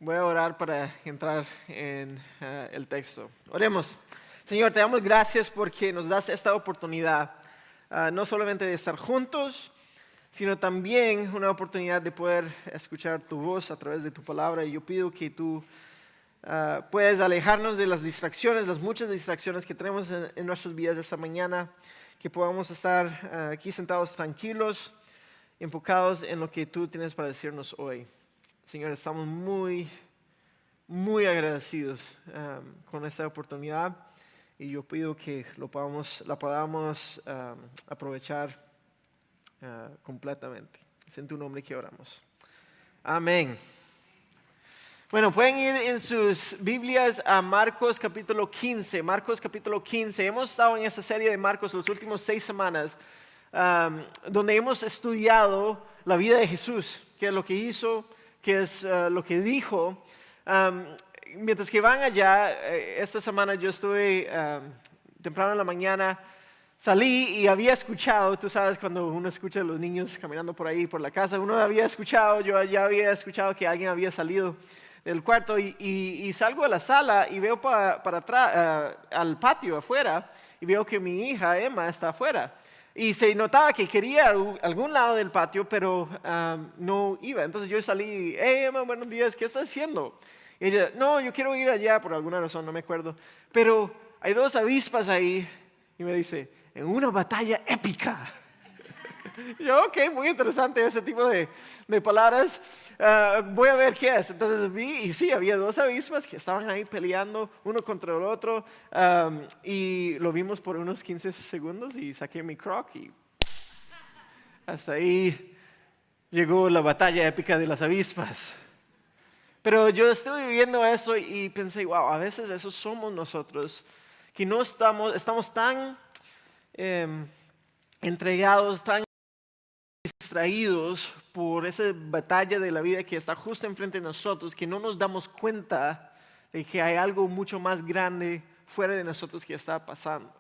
Voy a orar para entrar en el texto. Oremos. Señor, te damos gracias porque nos das esta oportunidad, no solamente de estar juntos, sino también una oportunidad de poder escuchar tu voz a través de tu palabra. Y yo pido que tú puedas alejarnos de las distracciones, las muchas distracciones que tenemos en nuestras vidas esta mañana, que podamos estar aquí sentados tranquilos, enfocados en lo que tú tienes para decirnos hoy. Señor, estamos muy agradecidos con esta oportunidad y yo pido que la podamos aprovechar completamente. Es en tu nombre que oramos. Amén. Bueno, pueden ir en sus Biblias a Marcos capítulo 15. Marcos capítulo 15. Hemos estado en esta serie de Marcos las últimas 6 semanas, donde hemos estudiado la vida de Jesús, qué es lo que hizo, qué es lo que dijo. Mientras que van allá, esta semana yo estuve temprano en la mañana, salí y había escuchado, tú sabes cuando uno escucha a los niños caminando por ahí, por la casa, uno había escuchado, yo ya había escuchado que alguien había salido del cuarto y salgo a la sala y veo para atrás, al patio afuera, y veo que mi hija Emma está afuera. Y se notaba que quería algún lado del patio, pero no iba. Entonces yo salí, hey Emma, buenos días, ¿qué estás haciendo? Y ella, no, yo quiero ir allá por alguna razón, no me acuerdo. Pero hay 2 avispas ahí. Y me dice, en una batalla épica. Yo, ok, muy interesante ese tipo de palabras. Voy a ver qué es. Entonces vi, y sí, había 2 avispas que estaban ahí peleando uno contra el otro. Y lo vimos por unos 15 segundos y saqué mi croc y hasta ahí llegó la batalla épica de las avispas. Pero yo estuve viviendo eso y pensé, wow, a veces eso somos nosotros, que no estamos tan entregados, tan distraídos por esa batalla de la vida que está justo enfrente de nosotros, que no nos damos cuenta de que hay algo mucho más grande fuera de nosotros que está pasando.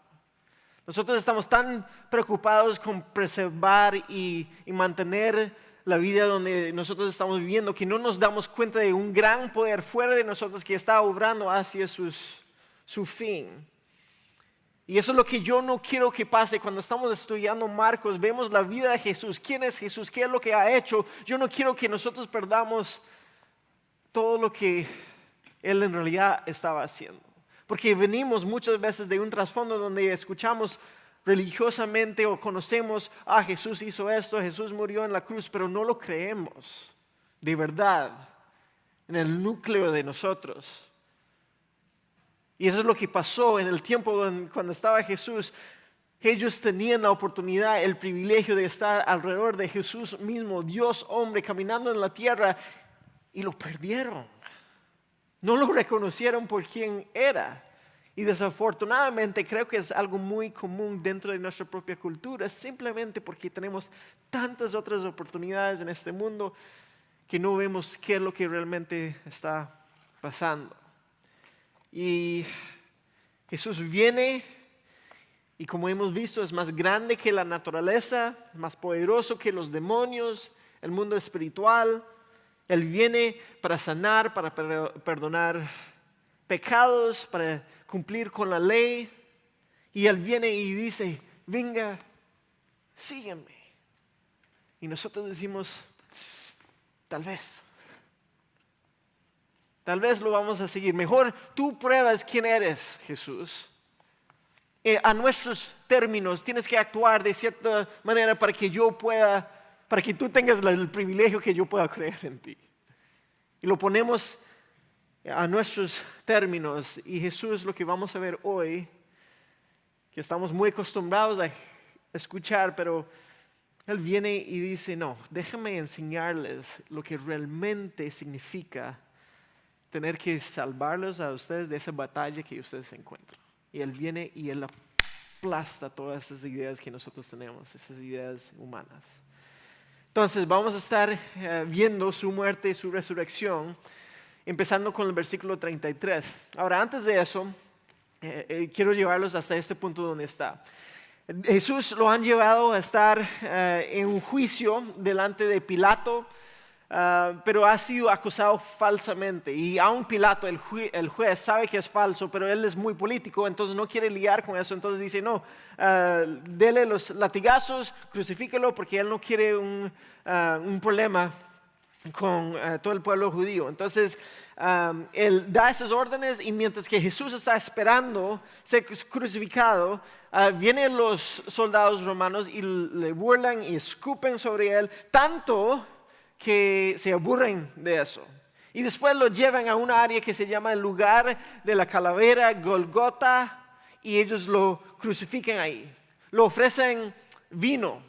Nosotros estamos tan preocupados con preservar y mantener la vida donde nosotros estamos viviendo, que no nos damos cuenta de un gran poder fuera de nosotros que está obrando hacia su fin. Y eso es lo que yo no quiero que pase cuando estamos estudiando Marcos. Vemos la vida de Jesús, quién es Jesús, qué es lo que ha hecho. Yo no quiero que nosotros perdamos todo lo que Él en realidad estaba haciendo. Porque venimos muchas veces de un trasfondo donde escuchamos religiosamente o conocemos, Jesús hizo esto, Jesús murió en la cruz, pero no lo creemos de verdad en el núcleo de nosotros. Y eso es lo que pasó en el tiempo cuando estaba Jesús. Ellos tenían la oportunidad, el privilegio de estar alrededor de Jesús mismo, Dios hombre, caminando en la tierra, y lo perdieron. No lo reconocieron por quien era. Y desafortunadamente creo que es algo muy común dentro de nuestra propia cultura, simplemente porque tenemos tantas otras oportunidades en este mundo que no vemos qué es lo que realmente está pasando. Y Jesús viene y, como hemos visto, es más grande que la naturaleza, más poderoso que los demonios, el mundo espiritual. Él viene para sanar, para perdonar pecados, para cumplir con la ley. Y Él viene y dice, venga, sígueme. Y nosotros decimos, tal vez lo vamos a seguir. Mejor tú pruebas quién eres, Jesús. A nuestros términos tienes que actuar de cierta manera para que tú tengas el privilegio que yo pueda creer en ti. Y lo ponemos a nuestros términos. Y Jesús, lo que vamos a ver hoy, que estamos muy acostumbrados a escuchar, pero Él viene y dice, no, déjame enseñarles lo que realmente significa tener que salvarlos a ustedes de esa batalla que ustedes se encuentran. Y Él viene y Él aplasta todas esas ideas que nosotros tenemos, esas ideas humanas. Entonces vamos a estar viendo su muerte y su resurrección, empezando con el versículo 33. Ahora, antes de eso, quiero llevarlos hasta este punto donde está. Jesús lo han llevado a estar en un juicio delante de Pilato. pero ha sido acusado falsamente. Y aún Pilato, el juez, sabe que es falso, pero él es muy político, entonces no quiere lidiar con eso. Entonces dice, no, dele los latigazos, crucifíquelo, porque él no quiere un problema con todo el pueblo judío. Entonces él da esas órdenes, y mientras que Jesús está esperando ser crucificado, vienen los soldados romanos y le burlan y escupen sobre él, tanto que se aburren de eso. Y después lo llevan a una área que se llama el lugar de la calavera, Golgota, y ellos lo crucifican ahí. Lo ofrecen vino,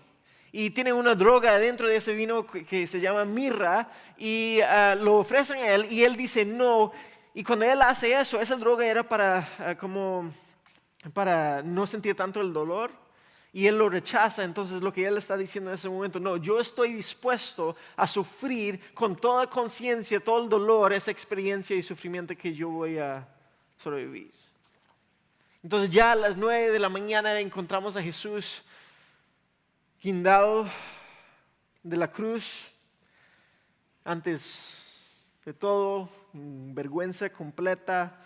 y tienen una droga dentro de ese vino que se llama mirra, y lo ofrecen a él, y él dice no. Y cuando él hace eso, esa droga era para no sentir tanto el dolor, y él lo rechaza. Entonces lo que él está diciendo en ese momento, no, yo estoy dispuesto a sufrir con toda conciencia todo el dolor, esa experiencia y sufrimiento que yo voy a sobrevivir. Entonces ya a las 9 de la mañana encontramos a Jesús guindado de la cruz. Antes de todo, vergüenza completa,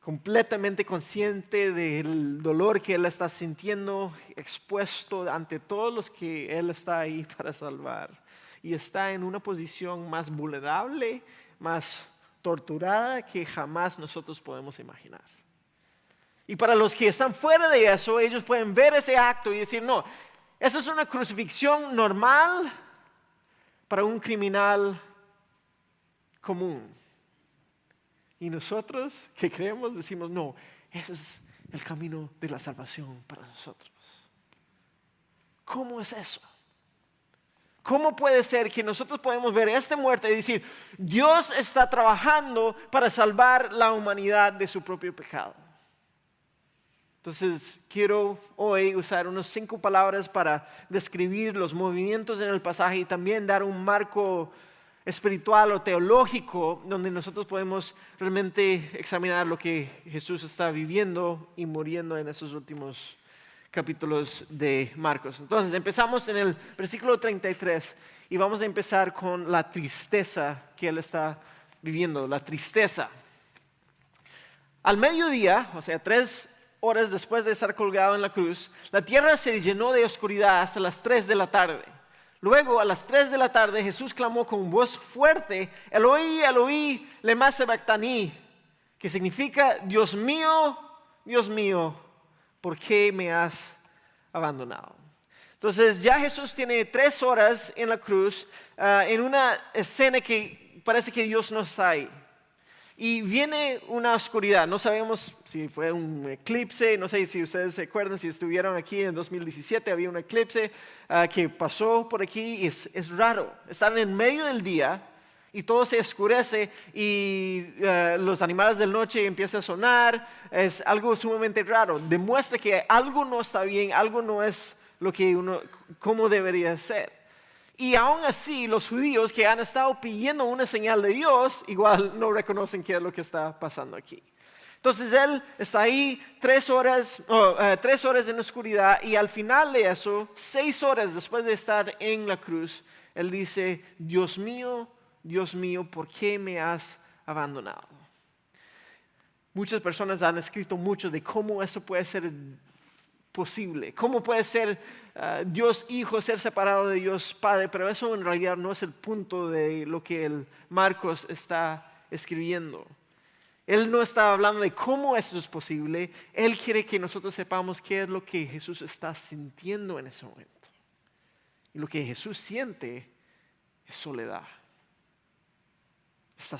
completamente consciente del dolor que él está sintiendo, expuesto ante todos los que él está ahí para salvar. Y está en una posición más vulnerable, más torturada que jamás nosotros podemos imaginar. Y para los que están fuera de eso, ellos pueden ver ese acto y decir, no, esa es una crucifixión normal para un criminal común. Y nosotros que creemos decimos, no, ese es el camino de la salvación para nosotros. ¿Cómo es eso? ¿Cómo puede ser que nosotros podemos ver esta muerte y decir, Dios está trabajando para salvar la humanidad de su propio pecado? Entonces quiero hoy usar unas 5 palabras para describir los movimientos en el pasaje y también dar un marco espiritual o teológico donde nosotros podemos realmente examinar lo que Jesús está viviendo y muriendo en esos últimos capítulos de Marcos. Entonces empezamos en el versículo 33 y vamos a empezar con la tristeza que él está viviendo, la tristeza. Al mediodía, o sea, 3 horas después de estar colgado en la cruz, la tierra se llenó de oscuridad hasta las 3 de la tarde. Luego, a las 3 de la tarde, Jesús clamó con voz fuerte, Eloi, Eloi, lema sabactani, que significa, Dios mío, ¿por qué me has abandonado? Entonces, ya Jesús tiene 3 horas en la cruz, en una escena que parece que Dios no está ahí. Y viene una oscuridad, no sabemos si fue un eclipse, no sé si ustedes se acuerdan, si estuvieron aquí en 2017, había un eclipse que pasó por aquí y es raro. Están en medio del día y todo se oscurece y los animales de la noche empiezan a sonar, es algo sumamente raro, demuestra que algo no está bien, algo no es lo que como debería ser. Y aún así, los judíos que han estado pidiendo una señal de Dios, igual no reconocen qué es lo que está pasando aquí. Entonces él está ahí 3 horas en la oscuridad, y al final de eso, 6 horas después de estar en la cruz, él dice, Dios mío, ¿por qué me has abandonado? Muchas personas han escrito mucho de cómo eso puede ser posible, cómo puede ser Dios Hijo ser separado de Dios Padre, pero eso en realidad no es el punto de lo que el Marcos está escribiendo. Él no está hablando de cómo eso es posible, él quiere que nosotros sepamos qué es lo que Jesús está sintiendo en ese momento. Y lo que Jesús siente es soledad. Está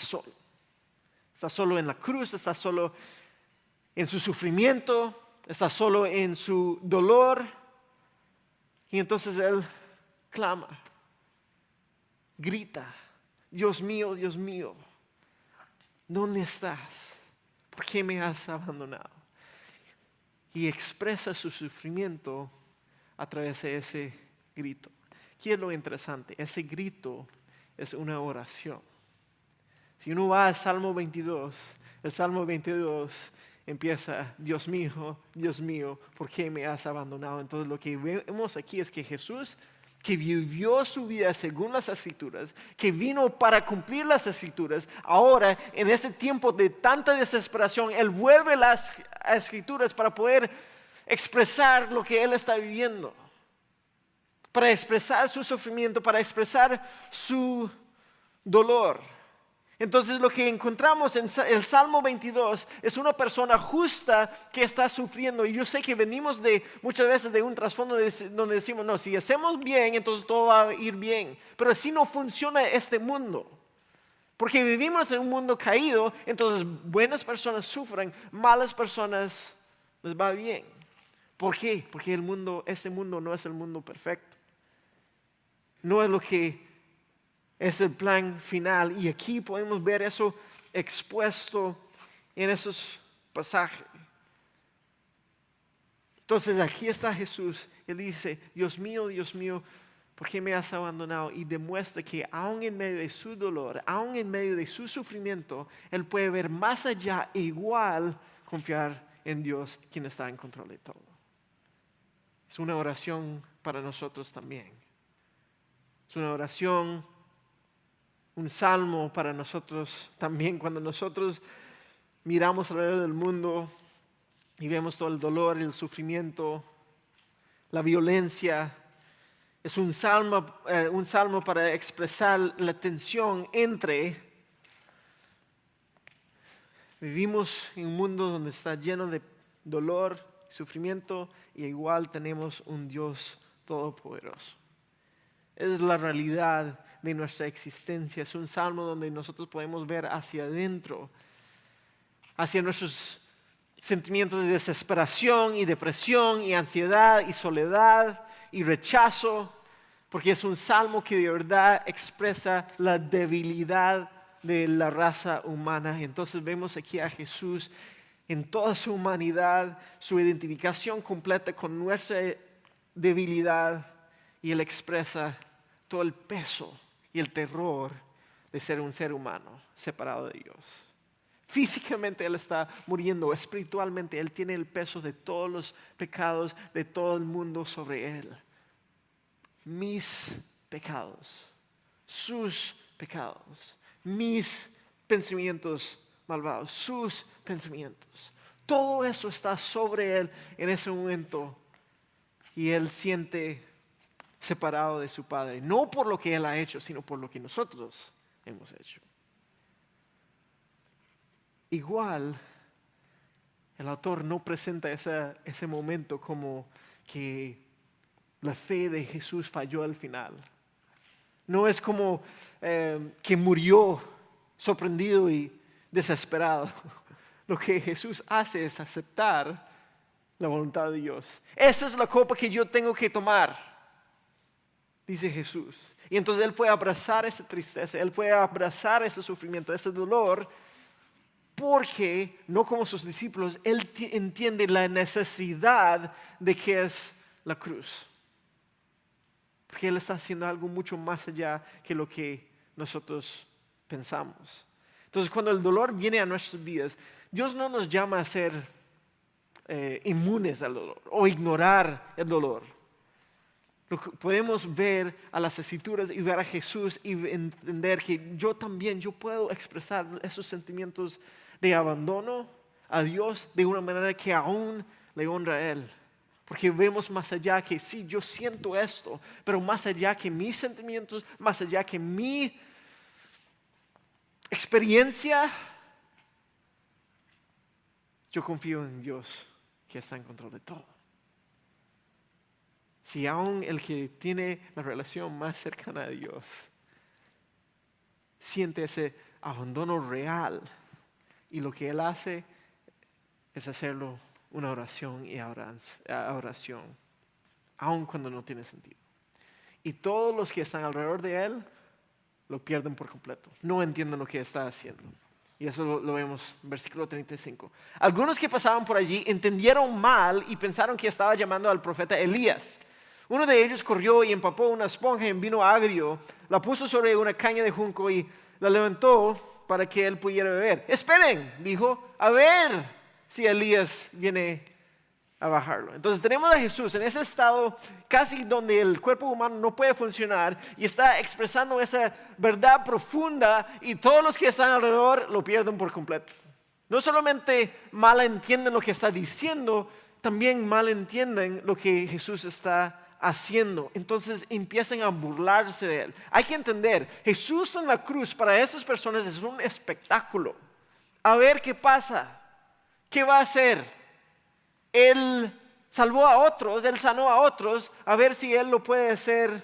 solo en la cruz, está solo en su sufrimiento, está solo en su dolor. Y entonces él clama, grita, Dios mío, ¿dónde estás? ¿Por qué me has abandonado? Y expresa su sufrimiento a través de ese grito. ¿Qué es lo interesante? Ese grito es una oración. Si uno va al Salmo 22, el Salmo 22 empieza, Dios mío, ¿por qué me has abandonado? Entonces lo que vemos aquí es que Jesús que vivió su vida según las Escrituras, que vino para cumplir las Escrituras, ahora en ese tiempo de tanta desesperación, Él vuelve a las Escrituras para poder expresar lo que Él está viviendo, para expresar su sufrimiento, para expresar su dolor. Entonces lo que encontramos en el Salmo 22 es una persona justa que está sufriendo. Y yo sé que venimos muchas veces de un trasfondo donde decimos, no, si hacemos bien, entonces todo va a ir bien. Pero así no funciona este mundo. Porque vivimos en un mundo caído, entonces buenas personas sufren, malas personas les va bien. ¿Por qué? Porque este mundo no es el mundo perfecto. No es lo que es el plan final, y aquí podemos ver eso expuesto en esos pasajes. Entonces aquí está Jesús. Él dice, Dios mío, ¿por qué me has abandonado? Y demuestra que aún en medio de su dolor, aún en medio de su sufrimiento, Él puede ver más allá e igual confiar en Dios, quien está en control de todo. Es una oración para nosotros también. Es una oración, un salmo para nosotros también. Cuando nosotros miramos alrededor del mundo y vemos todo el dolor, el sufrimiento, la violencia, es un salmo para expresar la tensión entre. Vivimos en un mundo donde está lleno de dolor, sufrimiento, y igual tenemos un Dios todopoderoso. Es la realidad de nuestra existencia. Es un salmo donde nosotros podemos ver hacia adentro, hacia nuestros sentimientos de desesperación y depresión y ansiedad y soledad y rechazo, porque es un salmo que de verdad expresa la debilidad de la raza humana. Entonces vemos aquí a Jesús en toda su humanidad, su identificación completa con nuestra debilidad, y Él expresa todo el peso y el terror de ser un ser humano separado de Dios. Físicamente Él está muriendo, espiritualmente Él tiene el peso de todos los pecados de todo el mundo sobre Él. Mis pecados, sus pecados, mis pensamientos malvados, sus pensamientos. Todo eso está sobre Él en ese momento, y Él siente separado de su Padre, no por lo que Él ha hecho, sino por lo que nosotros hemos hecho. Igual, el autor no presenta ese momento como que la fe de Jesús falló al final. No es como que murió sorprendido y desesperado. Lo que Jesús hace es aceptar la voluntad de Dios. Esa es la copa que yo tengo que tomar, dice Jesús. Y entonces Él puede abrazar esa tristeza, Él puede abrazar ese sufrimiento, ese dolor, porque no como sus discípulos, Él entiende la necesidad de que es la cruz. Porque Él está haciendo algo mucho más allá que lo que nosotros pensamos. Entonces cuando el dolor viene a nuestras vidas, Dios no nos llama a ser inmunes al dolor o ignorar el dolor. Podemos ver a las Escrituras y ver a Jesús y entender que yo puedo expresar esos sentimientos de abandono a Dios de una manera que aún le honra a Él. Porque vemos más allá que sí, yo siento esto, pero más allá que mis sentimientos, más allá que mi experiencia, yo confío en Dios que está en control de todo. Si aún el que tiene la relación más cercana a Dios siente ese abandono real, y lo que Él hace es hacerlo una oración y oración, aun cuando no tiene sentido. Y todos los que están alrededor de Él lo pierden por completo, no entienden lo que está haciendo. Y eso lo vemos en versículo 35. Algunos que pasaban por allí entendieron mal y pensaron que estaba llamando al profeta Elías. Uno de ellos corrió y empapó una esponja en vino agrio, la puso sobre una caña de junco y la levantó para que él pudiera beber. Esperen, dijo, a ver si Elías viene a bajarlo. Entonces tenemos a Jesús en ese estado casi donde el cuerpo humano no puede funcionar y está expresando esa verdad profunda y todos los que están alrededor lo pierden por completo. No solamente mal entienden lo que está diciendo, también mal entienden lo que Jesús está haciendo. Entonces empiezan a burlarse de él. Hay que entender, Jesús en la cruz para esas personas es un espectáculo. A ver qué pasa, qué va a hacer. Él salvó a otros, Él sanó a otros, a ver si Él lo puede hacer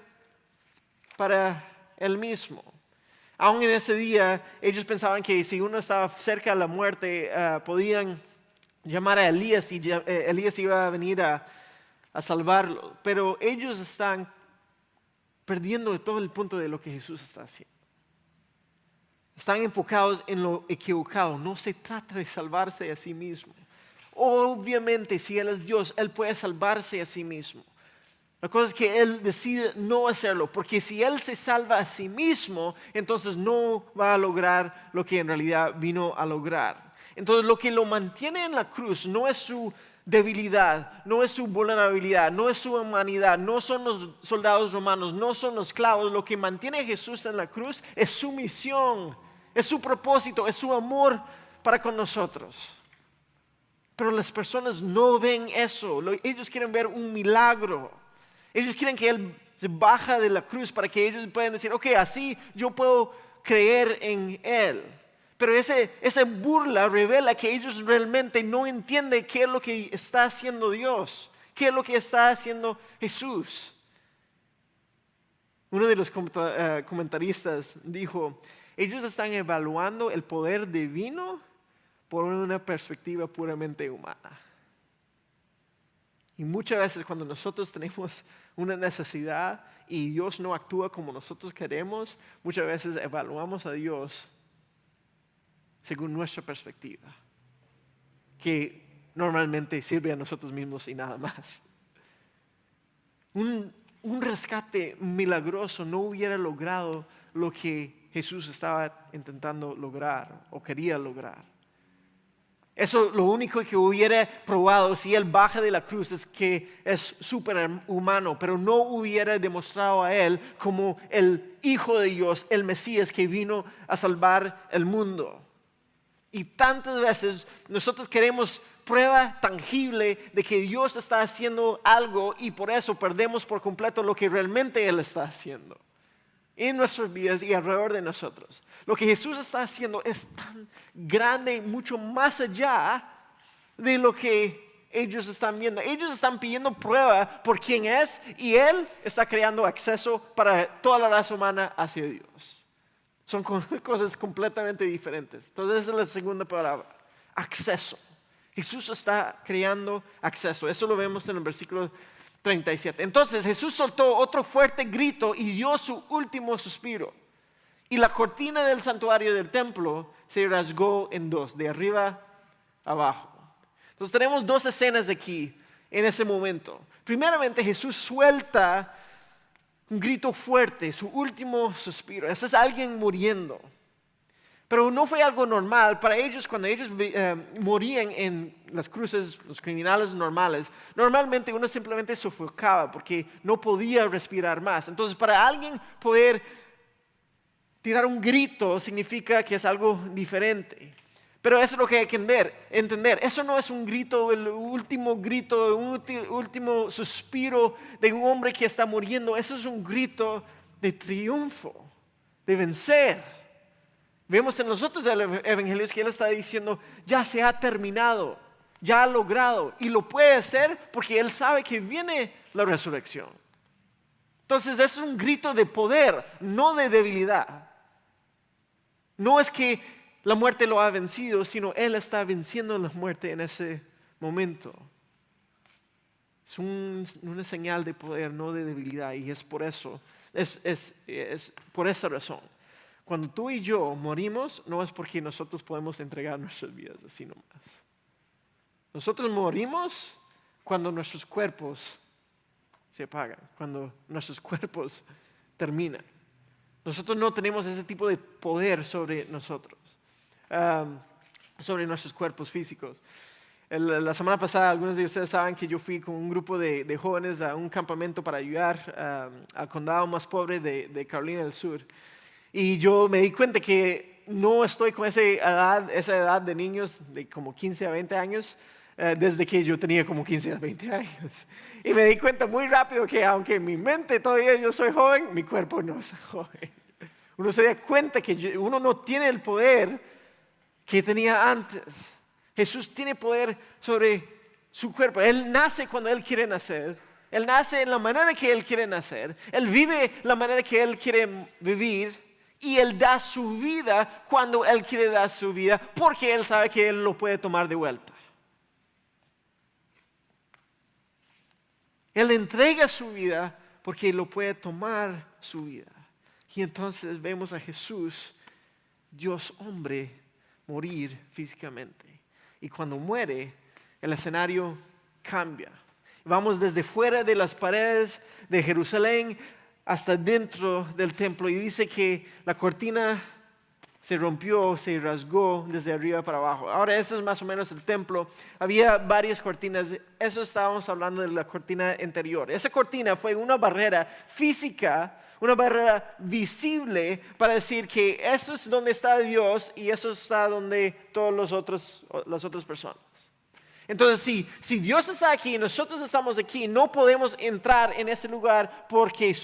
para Él mismo. Aún en ese día, ellos pensaban que si uno estaba cerca de la muerte, podían llamar a Elías y Elías iba a venir a salvarlo. Pero ellos están perdiendo de todo el punto de lo que Jesús está haciendo. Están enfocados en lo equivocado. No se trata de salvarse a sí mismo. Obviamente, si Él es Dios, Él puede salvarse a sí mismo. La cosa es que Él decide no hacerlo, porque si Él se salva a sí mismo, entonces no va a lograr lo que en realidad vino a lograr. Entonces lo que lo mantiene en la cruz no es su debilidad, no es su vulnerabilidad, no es su humanidad, no son los soldados romanos, no son los clavos. Lo que mantiene a Jesús en la cruz es su misión, es su propósito, es su amor para con nosotros. Pero las personas no ven eso. Ellos quieren ver un milagro. Ellos quieren que Él se baja de la cruz para que ellos puedan decir, ok, así yo puedo creer en Él. Pero esa burla revela que ellos realmente no entienden qué es lo que está haciendo Dios, qué es lo que está haciendo Jesús. Uno de los comentaristas dijo, ellos están evaluando el poder divino por una perspectiva puramente humana. Y muchas veces cuando nosotros tenemos una necesidad y Dios no actúa como nosotros queremos, muchas veces evaluamos a Dios según nuestra perspectiva, que normalmente sirve a nosotros mismos y nada más. Un rescate milagroso no hubiera logrado lo que Jesús estaba intentando lograr o quería lograr. Eso lo único que hubiera probado si Él baja de la cruz es que es superhumano, pero no hubiera demostrado a Él como el Hijo de Dios, el Mesías que vino a salvar el mundo. Y tantas veces nosotros queremos prueba tangible de que Dios está haciendo algo y por eso perdemos por completo lo que realmente Él está haciendo en nuestras vidas y alrededor de nosotros. Lo que Jesús está haciendo es tan grande, mucho más allá de lo que ellos están viendo. Ellos están pidiendo prueba por quién es y Él está creando acceso para toda la raza humana hacia Dios. Son cosas completamente diferentes. Entonces esa es la segunda palabra, acceso. Jesús está creando acceso. Eso lo vemos en el versículo 37. Entonces Jesús soltó otro fuerte grito y dio su último suspiro. Y la cortina del santuario del templo se rasgó en dos, de arriba a abajo. Entonces tenemos dos escenas aquí en ese momento. Primeramente Jesús suelta un grito fuerte, su último suspiro. Ese es alguien muriendo. Pero no fue algo normal. Para ellos, cuando ellos morían en las cruces, los criminales normales, normalmente uno simplemente sofocaba porque no podía respirar más. Entonces, para alguien poder tirar un grito significa que es algo diferente. Pero eso es lo que hay que entender. Eso no es un grito, el último grito, un último suspiro de un hombre que está muriendo. Eso es un grito de triunfo, de vencer. Vemos en los otros evangelios que Él está diciendo, ya se ha terminado, ya ha logrado. Y lo puede hacer porque Él sabe que viene la resurrección. Entonces es un grito de poder, no de debilidad. No es que la muerte lo ha vencido, sino Él está venciendo la muerte en ese momento. Es una señal de poder, no de debilidad. Y es por eso, es por esa razón. Cuando tú y yo morimos, no es porque nosotros podemos entregar nuestras vidas así nomás. Nosotros morimos cuando nuestros cuerpos se apagan, cuando nuestros cuerpos terminan. Nosotros no tenemos ese tipo de poder sobre nosotros, sobre nuestros cuerpos físicos. La semana pasada, algunos de ustedes saben que yo fui con un grupo de jóvenes a un campamento para ayudar al condado más pobre de Carolina del Sur. Y yo me di cuenta que no estoy con esa edad de niños de como 15 a 20 años, desde que yo tenía como 15 a 20 años. Y me di cuenta muy rápido que aunque en mi mente todavía yo soy joven, mi cuerpo no es joven. Uno se da cuenta que uno no tiene el poder que tenía antes. Jesús tiene poder sobre su cuerpo. Él nace cuando Él quiere nacer. Él nace en la manera que Él quiere nacer. Él vive la manera que Él quiere vivir. Y Él da su vida cuando Él quiere dar su vida, porque Él sabe que Él lo puede tomar de vuelta. Él entrega su vida porque Él lo puede tomar su vida. Y entonces vemos a Jesús, Dios hombre, morir físicamente. Y cuando muere, el escenario cambia. Vamos desde fuera de las paredes de Jerusalén hasta dentro del templo. Y dice que la cortina se rompió, se rasgó desde arriba para abajo. Ahora, eso es más o menos el templo. Había varias cortinas. Eso estábamos hablando de la cortina interior. Esa cortina fue una barrera física, una barrera visible para decir que eso es donde está Dios y eso está donde todas las otras personas. Entonces, si Dios está aquí y nosotros estamos aquí, no podemos entrar en ese lugar porque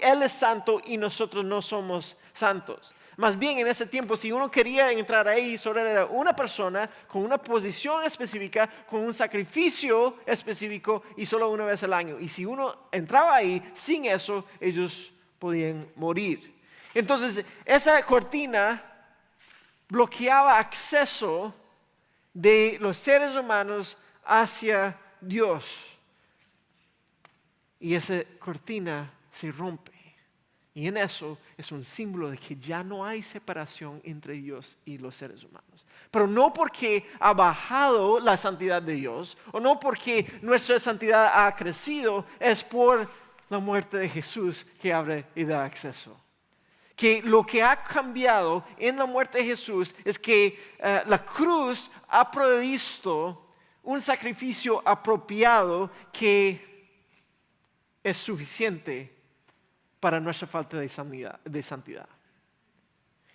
Él es santo y nosotros no somos santos. Más bien, en ese tiempo, si uno quería entrar ahí, solo era una persona con una posición específica, con un sacrificio específico y solo una vez al año. Y si uno entraba ahí sin eso, ellos podían morir. Entonces, esa cortina bloqueaba acceso de los seres humanos hacia Dios. Y esa cortina se rompe. Y en eso es un símbolo de que ya no hay separación entre Dios y los seres humanos. Pero no porque ha bajado la santidad de Dios, o no porque nuestra santidad ha crecido, es por la muerte de Jesús que abre y da acceso. Que lo que ha cambiado en la muerte de Jesús es que la cruz ha provisto un sacrificio apropiado que es suficiente para nuestra falta de santidad.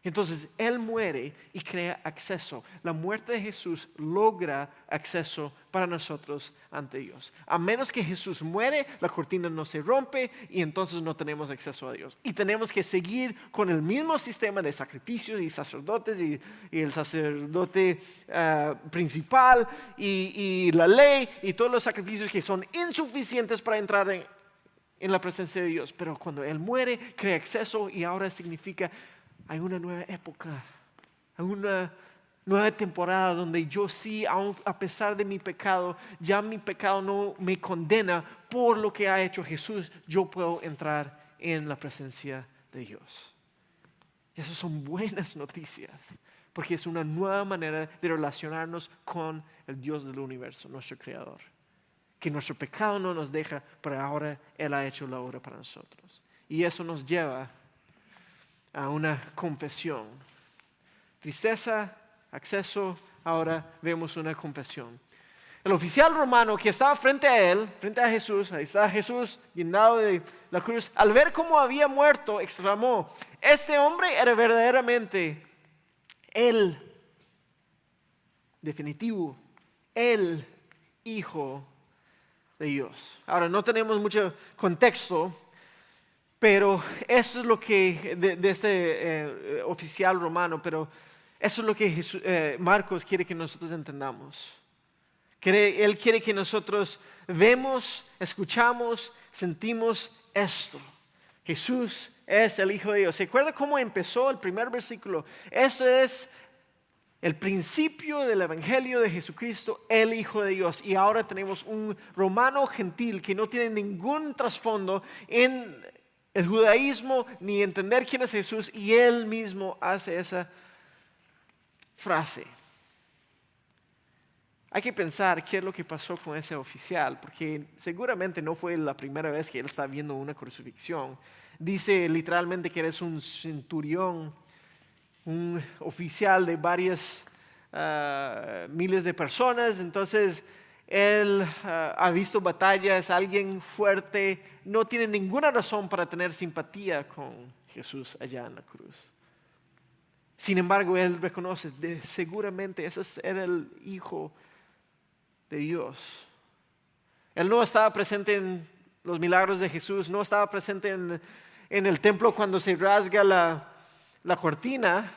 Entonces, Él muere y crea acceso. La muerte de Jesús logra acceso para nosotros ante Dios. A menos que Jesús muere, la cortina no se rompe y entonces no tenemos acceso a Dios. Y tenemos que seguir con el mismo sistema de sacrificios y sacerdotes y el sacerdote principal y la ley y todos los sacrificios que son insuficientes para entrar en la presencia de Dios. Pero cuando Él muere, crea acceso y ahora significa hay una nueva época, hay una nueva temporada donde yo sí, aun a pesar de mi pecado, ya mi pecado no me condena por lo que ha hecho Jesús. Yo puedo entrar en la presencia de Dios. Esas son buenas noticias, porque es una nueva manera de relacionarnos con el Dios del universo, nuestro Creador. Que nuestro pecado no nos deja, pero ahora Él ha hecho la obra para nosotros. Y eso nos lleva a una confesión. Tristeza, acceso, ahora vemos una confesión. El oficial romano que estaba frente a él, frente a Jesús, ahí está Jesús guindado de la cruz, al ver cómo había muerto, exclamó: este hombre era verdaderamente el definitivo, el Hijo de Dios. Ahora, no tenemos mucho contexto, pero eso es lo que, de este oficial romano, pero eso es lo que Marcos quiere que nosotros entendamos. Él quiere que nosotros vemos, escuchamos, sentimos esto. Jesús es el Hijo de Dios. ¿Se acuerda cómo empezó el primer versículo? Ese es el principio del Evangelio de Jesucristo, el Hijo de Dios. Y ahora tenemos un romano gentil que no tiene ningún trasfondo en el judaísmo, ni entender quién es Jesús, y Él mismo hace esa frase. Hay que pensar qué es lo que pasó con ese oficial, porque seguramente no fue la primera vez que él está viendo una crucifixión. Dice literalmente que eres un centurión, un oficial de varias miles de personas. Entonces él ha visto batalla, es alguien fuerte, no tiene ninguna razón para tener simpatía con Jesús allá en la cruz. Sin embargo, él reconoce seguramente ese era el Hijo de Dios. Él no estaba presente en los milagros de Jesús, no estaba presente en el templo cuando se rasga la cortina.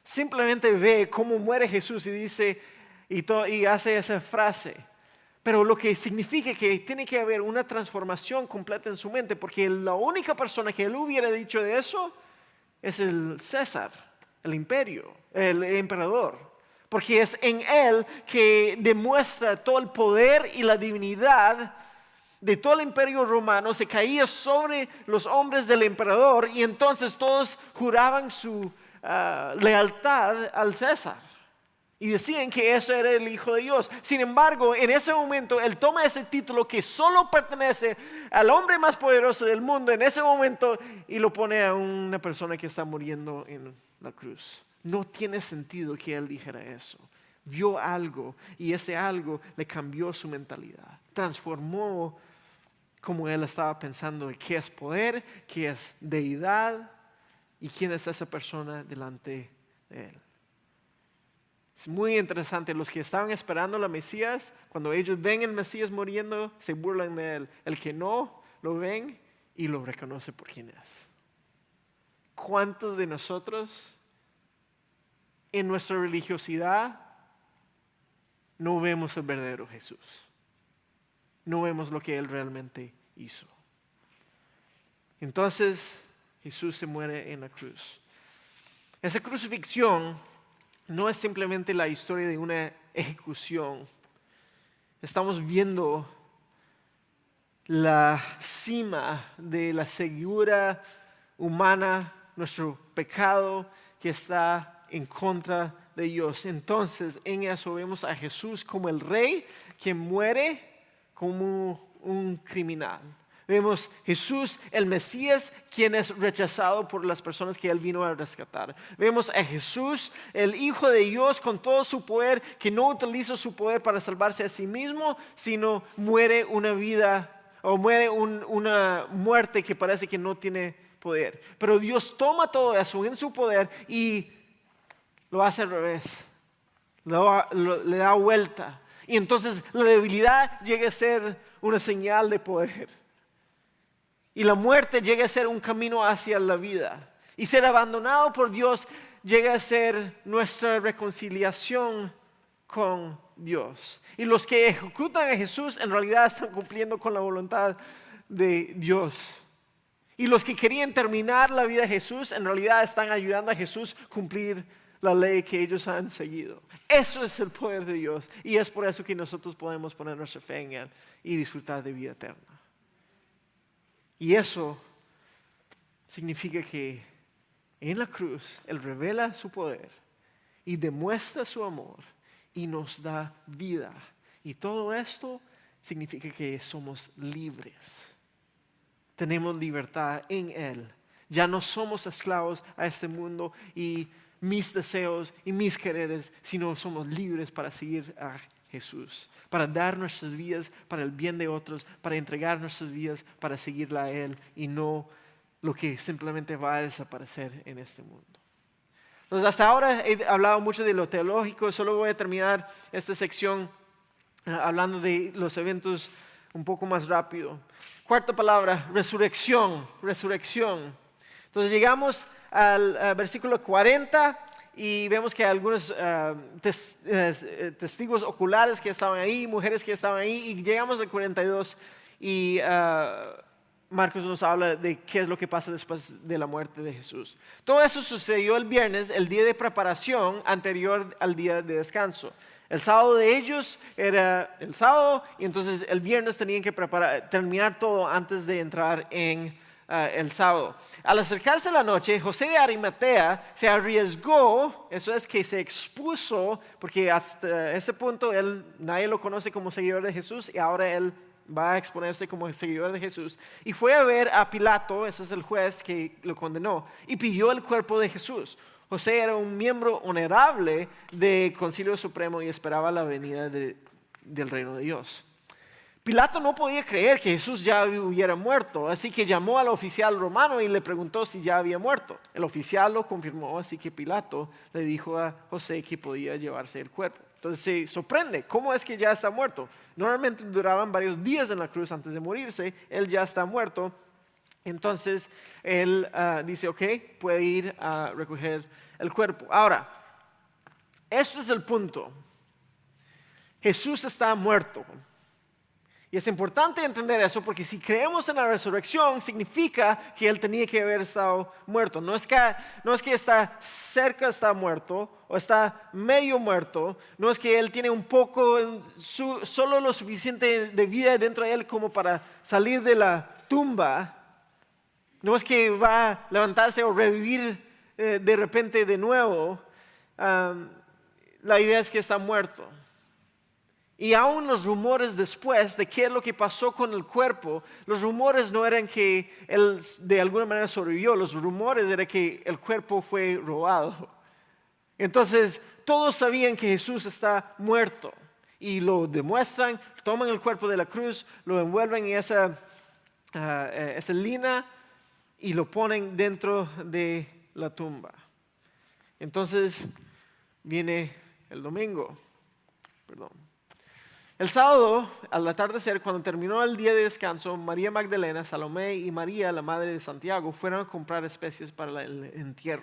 Simplemente ve cómo muere Jesús y dice y hace esa frase. Pero lo que significa que tiene que haber una transformación completa en su mente, porque la única persona que él hubiera dicho de eso es el César, el imperio, el emperador. Porque es en él que demuestra todo el poder y la divinidad de todo el imperio romano. Se caía sobre los hombres del emperador y entonces todos juraban su lealtad al César. Y decían que eso era el Hijo de Dios. Sin embargo, en ese momento, él toma ese título que solo pertenece al hombre más poderoso del mundo en ese momento y lo pone a una persona que está muriendo en la cruz. No tiene sentido que él dijera eso. Vio algo y ese algo le cambió su mentalidad. Transformó como él estaba pensando de qué es poder, qué es deidad y quién es esa persona delante de él. Es muy interesante, los que estaban esperando la Mesías, cuando ellos ven el Mesías muriendo, se burlan de él. El que no, lo ven y lo reconoce por quién es. ¿Cuántos de nosotros en nuestra religiosidad no vemos el verdadero Jesús? No vemos lo que él realmente hizo. Entonces Jesús se muere en la cruz. Esa crucifixión no es simplemente la historia de una ejecución. Estamos viendo la cima de la ceguera humana, nuestro pecado que está en contra de Dios. Entonces, en eso vemos a Jesús como el rey que muere como un criminal. Vemos Jesús, el Mesías, quien es rechazado por las personas que él vino a rescatar. Vemos a Jesús, el Hijo de Dios, con todo su poder, que no utiliza su poder para salvarse a sí mismo, sino muere una vida o muere una muerte que parece que no tiene poder. Pero Dios toma todo eso en su poder y lo hace al revés. Le da vuelta. Y entonces la debilidad llega a ser una señal de poder. Y la muerte llega a ser un camino hacia la vida. Y ser abandonado por Dios llega a ser nuestra reconciliación con Dios. Y los que ejecutan a Jesús en realidad están cumpliendo con la voluntad de Dios. Y los que querían terminar la vida de Jesús en realidad están ayudando a Jesús a cumplir la ley que ellos han seguido. Eso es el poder de Dios. Y es por eso que nosotros podemos poner nuestra fe en él y disfrutar de vida eterna. Y eso significa que en la cruz Él revela su poder y demuestra su amor y nos da vida. Y todo esto significa que somos libres. Tenemos libertad en Él. Ya no somos esclavos a este mundo y mis deseos y mis quereres, sino somos libres para seguir a Jesús, para dar nuestras vidas para el bien de otros, para entregar nuestras vidas para seguirla a Él y no lo que simplemente va a desaparecer en este mundo. Entonces, hasta ahora he hablado mucho de lo teológico, solo voy a terminar esta sección hablando de los eventos un poco más rápido. Cuarta palabra, resurrección. Entonces llegamos al versículo 40. Y vemos que hay algunos testigos oculares que estaban ahí, mujeres que estaban ahí, y llegamos al 42 y Marcos nos habla de qué es lo que pasa después de la muerte de Jesús. Todo eso sucedió el viernes, el día de preparación anterior al día de descanso. El sábado de ellos era el sábado y entonces el viernes tenían que terminar todo antes de entrar en el sábado. Al acercarse la noche, José de Arimatea se arriesgó, eso es que se expuso, porque hasta ese punto nadie lo conoce como seguidor de Jesús y ahora él va a exponerse como seguidor de Jesús. Y fue a ver a Pilato, ese es el juez que lo condenó, y pidió el cuerpo de Jesús. José era un miembro honorable del Concilio Supremo y esperaba la venida del reino de Dios. Pilato no podía creer que Jesús ya hubiera muerto, así que llamó al oficial romano y le preguntó si ya había muerto. El oficial lo confirmó, así que Pilato le dijo a José que podía llevarse el cuerpo. Entonces se sorprende, ¿cómo es que ya está muerto? Normalmente duraban varios días en la cruz antes de morirse, él ya está muerto. Entonces él dice, ok, puede ir a recoger el cuerpo. Ahora, esto es el punto. Jesús está muerto. Y es importante entender eso porque si creemos en la resurrección significa que Él tenía que haber estado muerto. No es que está cerca, está muerto o está medio muerto. No es que Él tiene un poco, solo lo suficiente de vida dentro de Él como para salir de la tumba. No es que va a levantarse o revivir de repente de nuevo. La idea es que está muerto. Y aún los rumores después de qué es lo que pasó con el cuerpo, los rumores no eran que él de alguna manera sobrevivió, los rumores eran que el cuerpo fue robado. Entonces todos sabían que Jesús está muerto y lo demuestran, toman el cuerpo de la cruz, lo envuelven en esa lina y lo ponen dentro de la tumba. Entonces viene el domingo, El sábado, al atardecer, cuando terminó el día de descanso, María Magdalena, Salomé y María, la madre de Santiago, fueron a comprar especies para el entierro,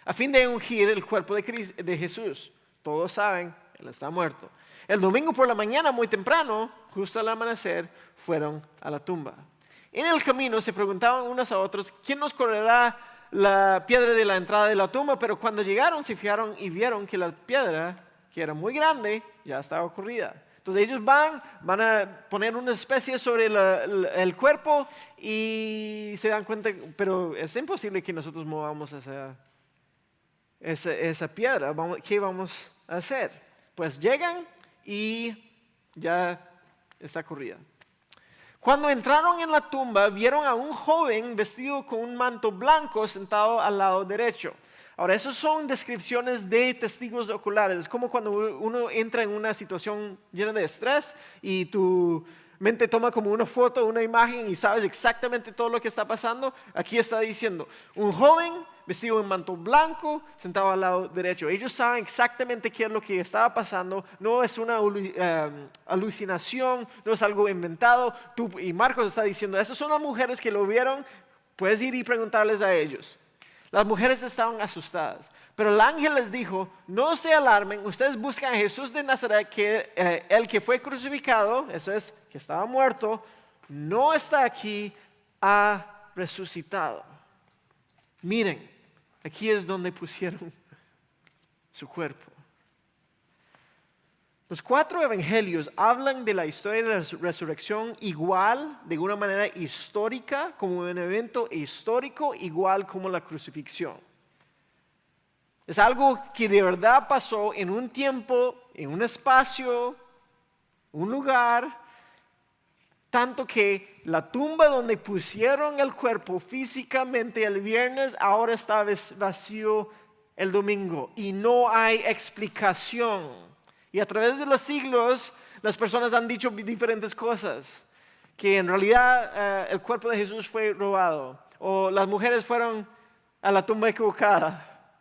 a fin de ungir el cuerpo de Jesús. Todos saben, Él está muerto. El domingo por la mañana, muy temprano, justo al amanecer, fueron a la tumba. En el camino se preguntaban unos a otros, ¿quién nos correrá la piedra de la entrada de la tumba? Pero cuando llegaron, se fijaron y vieron que la piedra, que era muy grande, ya estaba corrida. Entonces ellos van a poner una especie sobre el cuerpo y se dan cuenta, pero es imposible que nosotros movamos esa piedra. ¿Qué vamos a hacer? Pues llegan y ya está corrida. Cuando entraron en la tumba, vieron a un joven vestido con un manto blanco sentado al lado derecho. Ahora, esas son descripciones de testigos oculares. Es como cuando uno entra en una situación llena de estrés y tu mente toma como una foto, una imagen y sabes exactamente todo lo que está pasando. Aquí está diciendo, un joven vestido en manto blanco sentado al lado derecho. Ellos saben exactamente qué es lo que estaba pasando. No es una alucinación, no es algo inventado. Y Marcos está diciendo, esas son las mujeres que lo vieron. Puedes ir y preguntarles a ellos. Las mujeres estaban asustadas, pero el ángel les dijo, no se alarmen, ustedes buscan a Jesús de Nazaret, el que fue crucificado, eso es, que estaba muerto, no está aquí, ha resucitado. Miren, aquí es donde pusieron su cuerpo. Los 4 evangelios hablan de la historia de la resurrección igual, de una manera histórica, como un evento histórico, igual como la crucifixión. Es algo que de verdad pasó en un tiempo, en un espacio, un lugar, tanto que la tumba donde pusieron el cuerpo físicamente el viernes, ahora está vacío el domingo y no hay explicación. Y a través de los siglos, las personas han dicho diferentes cosas. Que en realidad el cuerpo de Jesús fue robado. O las mujeres fueron a la tumba equivocada.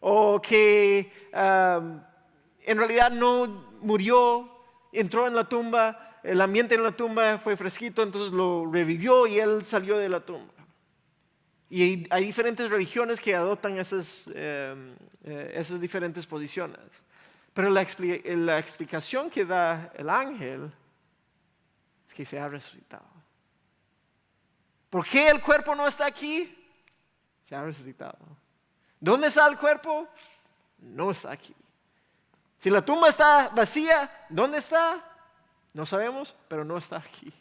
O que en realidad no murió, entró en la tumba, el ambiente en la tumba fue fresquito, entonces lo revivió y él salió de la tumba. Y hay diferentes religiones que adoptan esas diferentes posiciones. Pero la explicación que da el ángel es que se ha resucitado. ¿Por qué el cuerpo no está aquí? Se ha resucitado. ¿Dónde está el cuerpo? No está aquí. Si la tumba está vacía, ¿dónde está? No sabemos, pero no está aquí.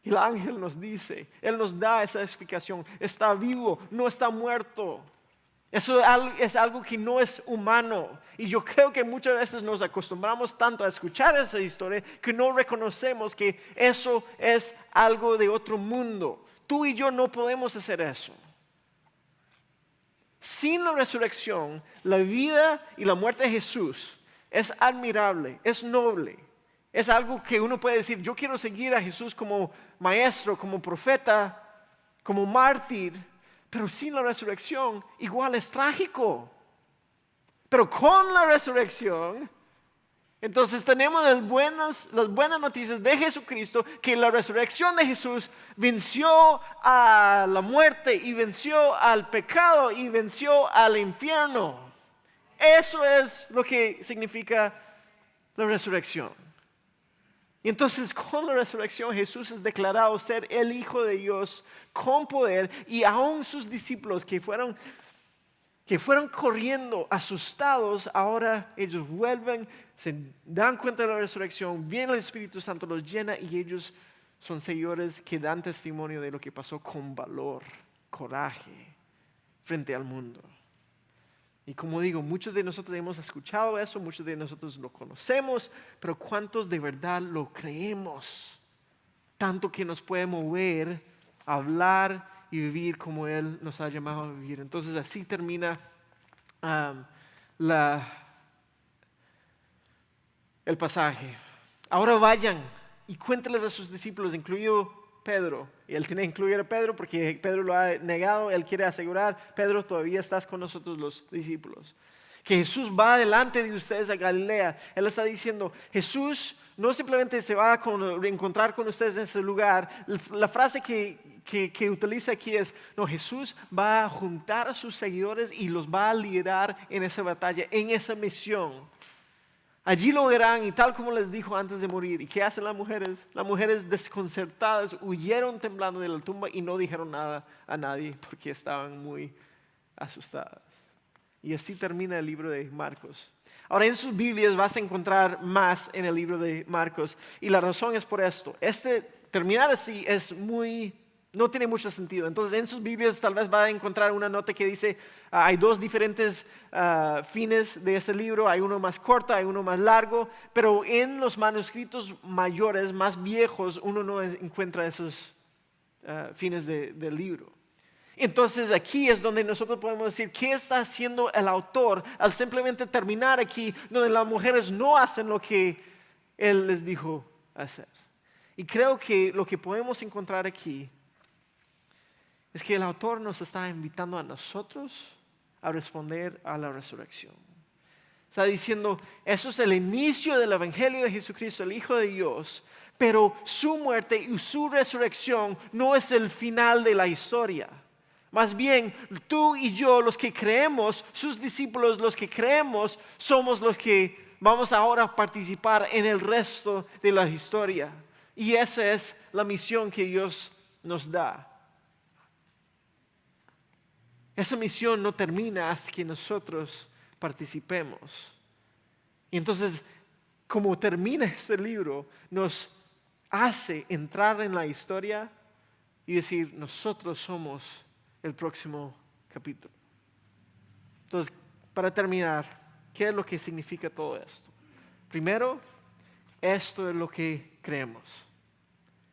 Y el ángel nos dice, él nos da esa explicación. Está vivo, no está muerto. Eso es algo que no es humano. Y yo creo que muchas veces nos acostumbramos tanto a escuchar esa historia que no reconocemos que eso es algo de otro mundo. Tú y yo no podemos hacer eso. Sin la resurrección, la vida y la muerte de Jesús es admirable, es noble. Es algo que uno puede decir, yo quiero seguir a Jesús como maestro, como profeta, como mártir, pero sin la resurrección igual es trágico. Pero con la resurrección, entonces tenemos las buenas noticias de Jesucristo, que la resurrección de Jesús venció a la muerte y venció al pecado y venció al infierno. Eso es lo que significa la resurrección. Y entonces con la resurrección Jesús es declarado ser el Hijo de Dios con poder, y aún sus discípulos que fueron corriendo asustados, ahora ellos vuelven, se dan cuenta de la resurrección, viene el Espíritu Santo, los llena y ellos son seguidores que dan testimonio de lo que pasó con valor, coraje, frente al mundo. Y como digo, muchos de nosotros hemos escuchado eso, muchos de nosotros lo conocemos, pero ¿cuántos de verdad lo creemos? Tanto que nos puede mover, hablar y vivir como Él nos ha llamado a vivir. Entonces así termina el pasaje. Ahora vayan y cuéntenles a sus discípulos, incluido Pedro. Y Él tiene que incluir a Pedro porque Pedro lo ha negado. Él quiere asegurar, Pedro, todavía estás con nosotros los discípulos, que Jesús va delante de ustedes a Galilea. Él está diciendo, Jesús no simplemente se va a reencontrar con ustedes en ese lugar. La frase que utiliza aquí es, no, Jesús va a juntar a sus seguidores y los va a liderar en esa batalla, en esa misión. Allí lo verán, y tal como les dijo antes de morir. ¿Y qué hacen las mujeres? Las mujeres desconcertadas huyeron temblando de la tumba y no dijeron nada a nadie porque estaban muy asustadas. Y así termina el libro de Marcos. Ahora en sus Biblias vas a encontrar más en el libro de Marcos, y la razón es por esto. Terminar así no tiene mucho sentido. Entonces en sus Biblias tal vez va a encontrar una nota que dice hay dos diferentes fines de ese libro. Hay uno más corto, hay uno más largo, pero en los manuscritos mayores, más viejos, uno no encuentra esos fines del libro. Entonces aquí es donde nosotros podemos decir, ¿qué está haciendo el autor al simplemente terminar aquí donde las mujeres no hacen lo que él les dijo hacer? Y creo que lo que podemos encontrar aquí es que el autor nos está invitando a nosotros a responder a la resurrección. Está diciendo, eso es el inicio del Evangelio de Jesucristo, el Hijo de Dios, pero su muerte y su resurrección no es el final de la historia. Más bien, tú y yo, los que creemos, sus discípulos, los que creemos, somos los que vamos ahora a participar en el resto de la historia. Y esa es la misión que Dios nos da. Esa misión no termina hasta que nosotros participemos. Y entonces, como termina este libro, nos hace entrar en la historia y decir, nosotros somos el próximo capítulo. Entonces, para terminar, ¿qué es lo que significa todo esto? Primero, esto es lo que creemos.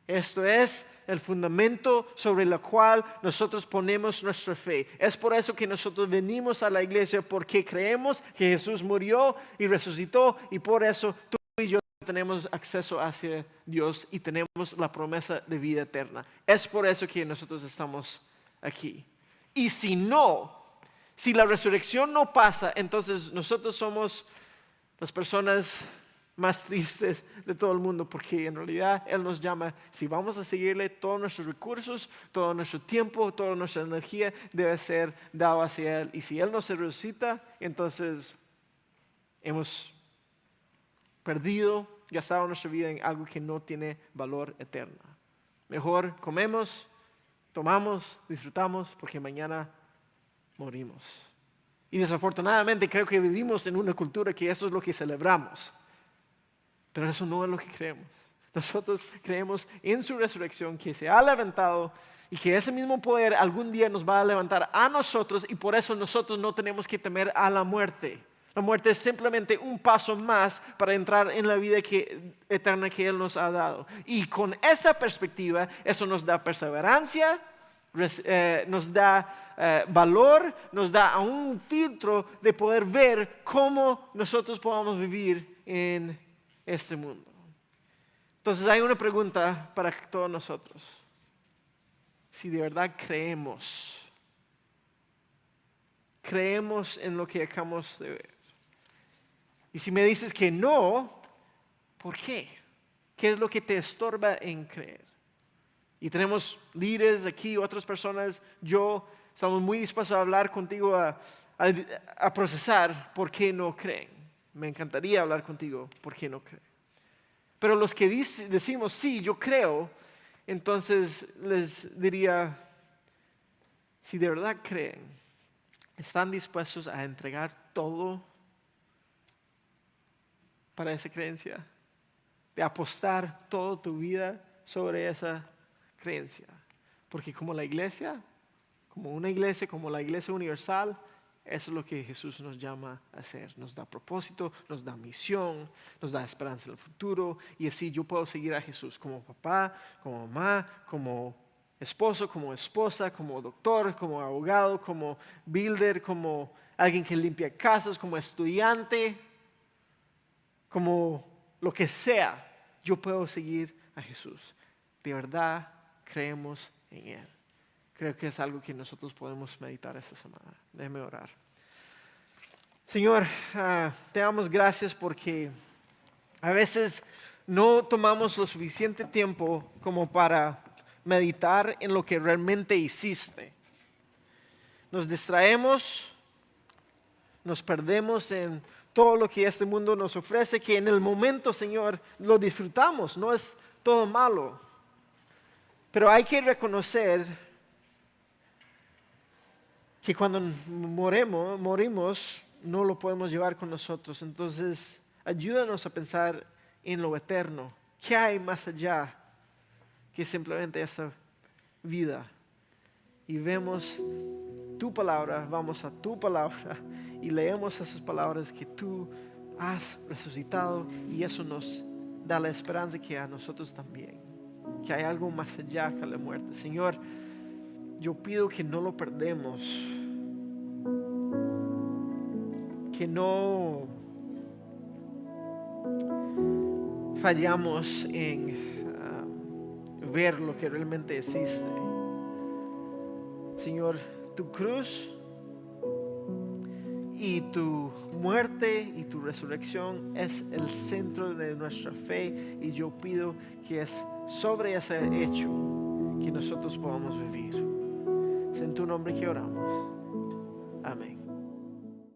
Esto es el fundamento sobre el cual nosotros ponemos nuestra fe. Es por eso que nosotros venimos a la iglesia, porque creemos que Jesús murió y resucitó, y por eso tú y yo tenemos acceso hacia Dios y tenemos la promesa de vida eterna. Es por eso que nosotros estamos aquí. Y si la resurrección no pasa, entonces nosotros somos las personas más tristes de todo el mundo, porque en realidad Él nos llama, si vamos a seguirle, todos nuestros recursos, todo nuestro tiempo, toda nuestra energía debe ser dado hacia Él. Y si Él no se resucita, entonces hemos gastado nuestra vida en algo que no tiene valor eterno. Mejor comemos, tomamos, disfrutamos, porque mañana morimos. Y desafortunadamente creo que vivimos en una cultura que eso es lo que celebramos. Pero eso no es lo que creemos. Nosotros creemos en su resurrección, que se ha levantado y que ese mismo poder algún día nos va a levantar a nosotros, y por eso nosotros no tenemos que temer a la muerte. La muerte es simplemente un paso más para entrar en la vida eterna que Él nos ha dado. Y con esa perspectiva, eso nos da perseverancia, nos da valor, nos da un filtro de poder ver cómo nosotros podamos vivir en este mundo. Entonces hay una pregunta para todos nosotros. Si de verdad creemos en lo que acabamos de ver. Y si me dices que no, ¿por qué? ¿Qué es lo que te estorba en creer? Y tenemos líderes aquí, otras personas, estamos muy dispuestos a hablar contigo, a procesar por qué no creen. Me encantaría hablar contigo por qué no creen. Pero los que decimos, sí, yo creo, entonces les diría, si de verdad creen, ¿están dispuestos a entregar todo para esa creencia? De apostar toda tu vida sobre esa creencia. Porque como la iglesia, como la iglesia universal, eso es lo que Jesús nos llama a hacer. Nos da propósito, nos da misión, nos da esperanza en el futuro. Y así yo puedo seguir a Jesús como papá, como mamá, como esposo, como esposa, como doctor, como abogado, como builder, como alguien que limpia casas, como estudiante, como lo que sea. Yo puedo seguir a Jesús. De verdad creemos en Él. Creo que es algo que nosotros podemos meditar esta semana. Déjeme orar. Señor, te damos gracias porque a veces no tomamos lo suficiente tiempo como para meditar en lo que realmente hiciste. Nos distraemos, nos perdemos en todo lo que este mundo nos ofrece, que en el momento, Señor, lo disfrutamos, no es todo malo. Pero hay que reconocer que cuando morimos no lo podemos llevar con nosotros. Entonces, ayúdanos a pensar en lo eterno. ¿Qué hay más allá que simplemente esta vida? Y vemos tu palabra, vamos a tu palabra y leemos esas palabras que tú has resucitado, y eso nos da la esperanza que a nosotros también, que hay algo más allá que la muerte. Señor, yo pido que no lo perdemos, que no fallamos en ver lo que realmente existe. Señor, tu cruz y tu muerte y tu resurrección es el centro de nuestra fe, y yo pido que es sobre ese hecho que nosotros podamos vivir. Es en tu nombre que oramos. Amén.